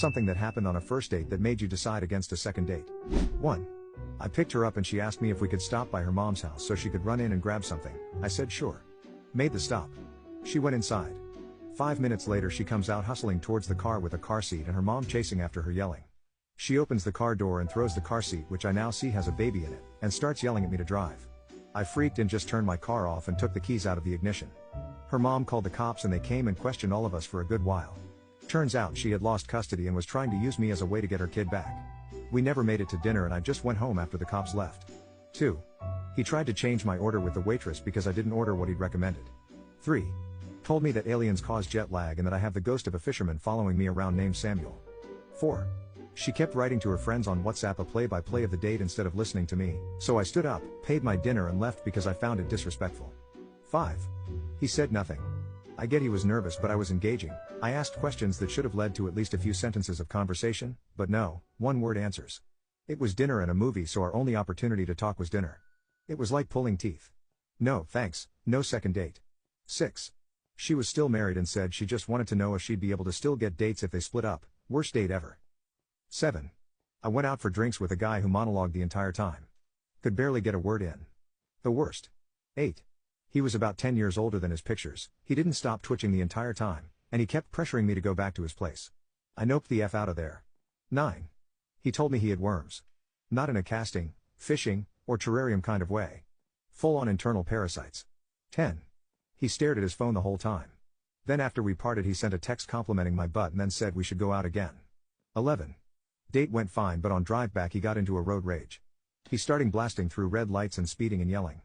something that happened on a first date that made you decide against a second date? 1. I picked her up and she asked me if we could stop by her mom's house so she could run in and grab something. I said sure. Made the stop. She went inside. 5 minutes later she comes out hustling towards the car with a car seat and her mom chasing after her yelling. She opens the car door and throws the car seat, which I now see has a baby in it, and starts yelling at me to drive. I freaked and just turned my car off and took the keys out of the ignition. Her mom called the cops and they came and questioned all of us for a good while. Turns out she had lost custody and was trying to use me as a way to get her kid back. We never made it to dinner and I just went home after the cops left. 2. He tried to change my order with the waitress because I didn't order what he'd recommended. 3. Told me that aliens cause jet lag and that I have the ghost of a fisherman following me around named Samuel. 4. She kept writing to her friends on WhatsApp a play-by-play of the date instead of listening to me, so I stood up, paid my dinner and left because I found it disrespectful. 5. He said nothing. I get he was nervous but I was engaging. I asked questions that should have led to at least a few sentences of conversation, but no, one-word answers. It was dinner and a movie, so our only opportunity to talk was dinner. It was like pulling teeth. No, thanks, no second date. 6. She was still married and said she just wanted to know if she'd be able to still get dates if they split up. Worst date ever. 7. I went out for drinks with a guy who monologued the entire time. Could barely get a word in. The worst. 8. He was about 10 years older than his pictures, he didn't stop twitching the entire time, and he kept pressuring me to go back to his place. I noped the F out of there. 9. He told me he had worms. Not in a casting, fishing, or terrarium kind of way. Full-on internal parasites. 10. He stared at his phone the whole time. Then after we parted he sent a text complimenting my butt and then said we should go out again. 11. Date went fine but on drive back he got into a road rage. He started blasting through red lights and speeding and yelling.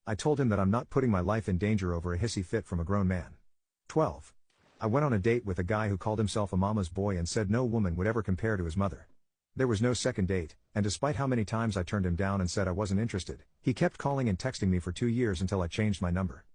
I told him that I'm not putting my life in danger over a hissy fit from a grown man. 12. I went on a date with a guy who called himself a mama's boy and said no woman would ever compare to his mother. There was no second date, and despite how many times I turned him down and said I wasn't interested, he kept calling and texting me for 2 years until I changed my number.